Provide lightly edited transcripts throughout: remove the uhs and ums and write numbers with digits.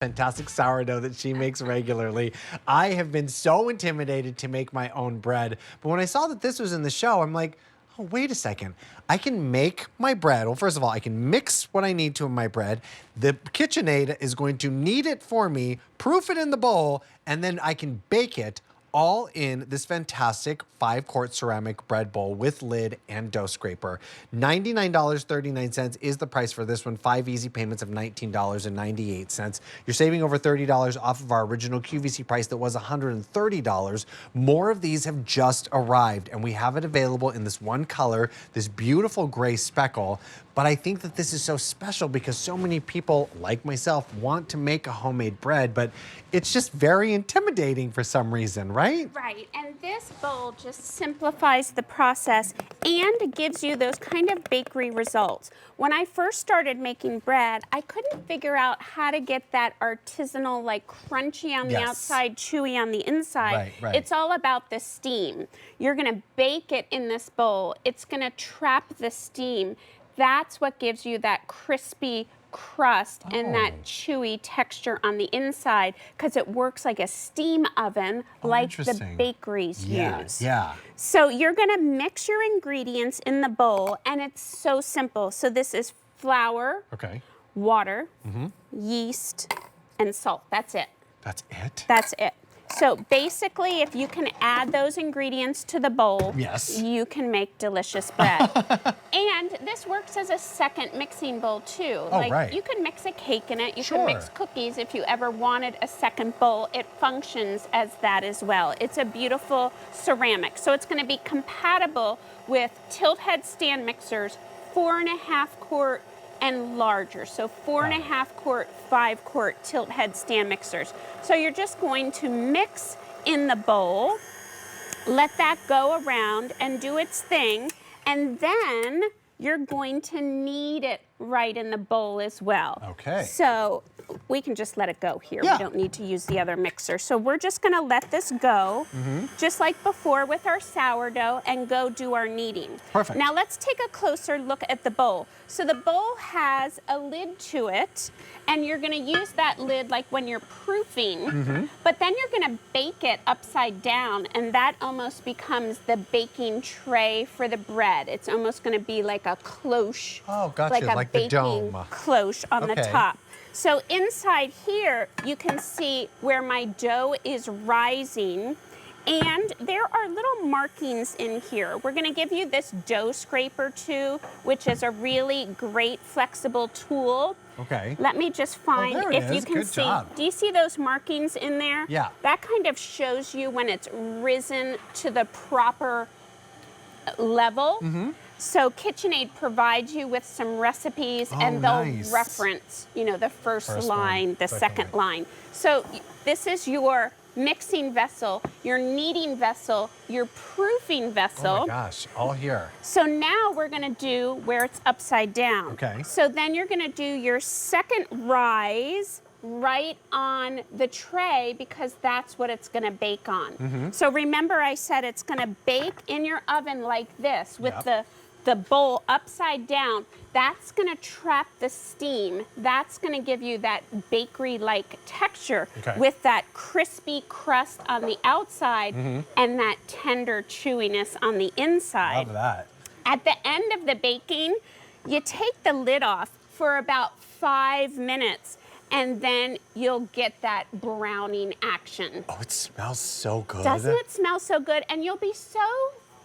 fantastic sourdough that she makes regularly. I have been so intimidated to make my own bread, but when I saw that this was in the show, I'm like, oh, wait a second. I can make my bread. Well, first of all, I can mix what I need to in my bread. The KitchenAid is going to knead it for me, proof it in the bowl, and then I can bake it all in this fantastic 5-quart ceramic bread bowl with lid and dough scraper. $99.39 is the price for this one. 5 easy payments of $19.98. You're saving over $30 off of our original QVC price that was $130. More of these have just arrived, and we have it available in this one color, this beautiful gray speckle. But I think that this is so special because so many people, like myself, want to make a homemade bread, but it's just very intimidating for some reason, right? Right, and this bowl just simplifies the process and gives you those kind of bakery results. When I first started making bread, I couldn't figure out how to get that artisanal, like crunchy on the outside, chewy on the inside. Right. It's all about the steam. You're gonna bake it in this bowl. It's gonna trap the steam. That's what gives you that crispy crust and that chewy texture on the inside, because it works like a steam oven, like the bakeries use. Yeah. So you're gonna mix your ingredients in the bowl, and it's so simple. So this is flour, water, yeast, and salt. That's it. That's it? That's it. So basically, if you can add those ingredients to the bowl, you can make delicious bread. And this works as a second mixing bowl too. You can mix a cake in it, you can mix cookies if you ever wanted a second bowl. It functions as that as well. It's a beautiful ceramic. So it's gonna be compatible with tilt head stand mixers, 4.5-quart and larger. So 4.5-quart, 5-quart tilt head stand mixers. So you're just going to mix in the bowl, let that go around and do its thing, and then you're going to knead it right in the bowl as well. Okay. So we can just let it go here. We don't need to use the other mixer. So we're just gonna let this go, just like before with our sourdough, and go do our kneading. Perfect. Now let's take a closer look at the bowl. So the bowl has a lid to it, and you're gonna use that lid like when you're proofing, but then you're gonna bake it upside down, and that almost becomes the baking tray for the bread. It's almost gonna be like a cloche. Oh, gotcha, like a like baking the dome. cloche on the top. So inside here, you can see where my dough is rising, and there are little markings in here. We're gonna give you this dough scraper too, which is a really great flexible tool. Okay. Let me just find if you can see. Do you see those markings in there? Yeah. That kind of shows you when it's risen to the proper level. So KitchenAid provides you with some recipes, and they'll reference, you know, the first line, the second line. So this is your mixing vessel, your kneading vessel, your proofing vessel. Oh my gosh, all here. So now we're gonna do where it's upside down. Okay. So then you're gonna do your second rise right on the tray, because that's what it's gonna bake on. So remember I said it's gonna bake in your oven like this with the bowl upside down. That's gonna trap the steam. That's gonna give you that bakery-like texture with that crispy crust on the outside and that tender chewiness on the inside. Love that. At the end of the baking, you take the lid off for about 5 minutes, and then you'll get that browning action. Oh, it smells so good. Doesn't it smell so good? And you'll be so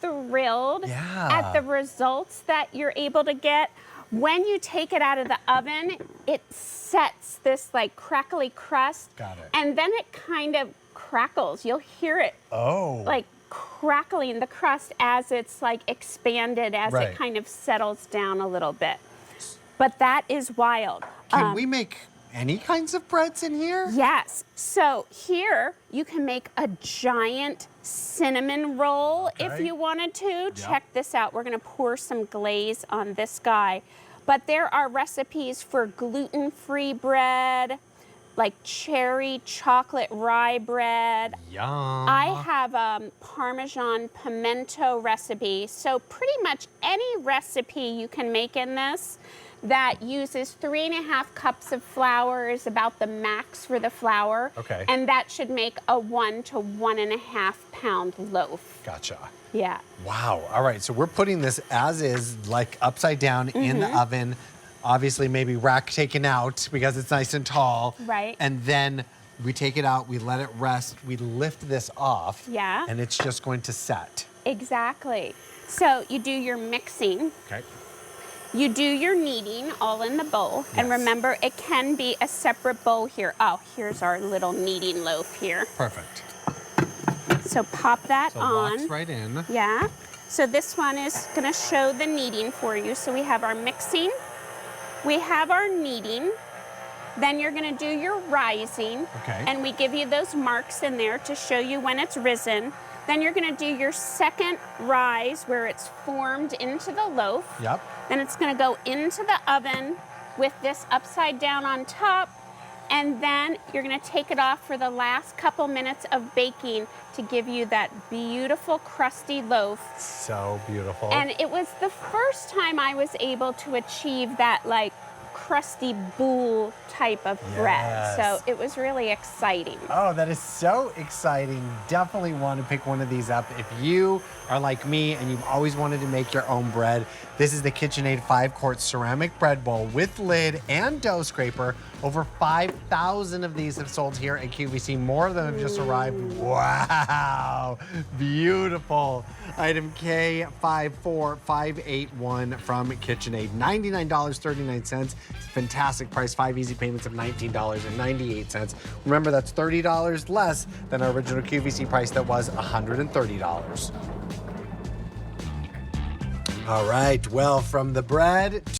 thrilled at the results that you're able to get. When you take it out of the oven, it sets this like crackly crust. Got it. And then it kind of crackles. You'll hear it like crackling the crust as it's like expanded, as it kind of settles down a little bit. But that is wild. Can we make any kinds of breads in here? Yes. So here you can make a giant cinnamon roll if you wanted to. Check this out. We're going to pour some glaze on this guy. But there are recipes for gluten-free bread, like cherry chocolate rye bread. Yum. I have a Parmesan pimento recipe. So pretty much any recipe you can make in this. that uses 3.5 cups of flour is about the max for the flour. Okay. And that should make a 1 to 1.5 pound loaf. Gotcha. Yeah. Wow. All right. So we're putting this as is, like upside down in the oven. Obviously, maybe rack taken out because it's nice and tall. Right. And then we take it out, we let it rest, we lift this off. Yeah. And it's just going to set. Exactly. So you do your mixing. Okay. You do your kneading all in the bowl. Yes. And remember, it can be a separate bowl here. Oh, here's our little kneading loaf here. Perfect. So pop that So on. locks right in. Yeah. So this one is going to show the kneading for you. So we have our mixing. We have our kneading. Then you're going to do your rising. Okay. And we give you those marks in there to show you when it's risen. Then you're going to do your second rise where it's formed into the loaf. Yep. Then it's going to go into the oven with this upside down on top. And then you're going to take it off for the last couple minutes of baking to give you that beautiful crusty loaf. So beautiful. And it was the first time I was able to achieve that like crusty boule type of bread. So it was really exciting. Oh, that is so exciting. Definitely want to pick one of these up. If you are like me and you've always wanted to make your own bread, this is the KitchenAid 5-quart ceramic bread bowl with lid and dough scraper. Over 5,000 of these have sold here at QVC. More of them have just arrived. Wow, beautiful. Item K54581 from KitchenAid. $99.39. Fantastic price. 5 easy payments of $19.98. Remember, that's $30 less than our original QVC price that was $130. All right, well, from the bread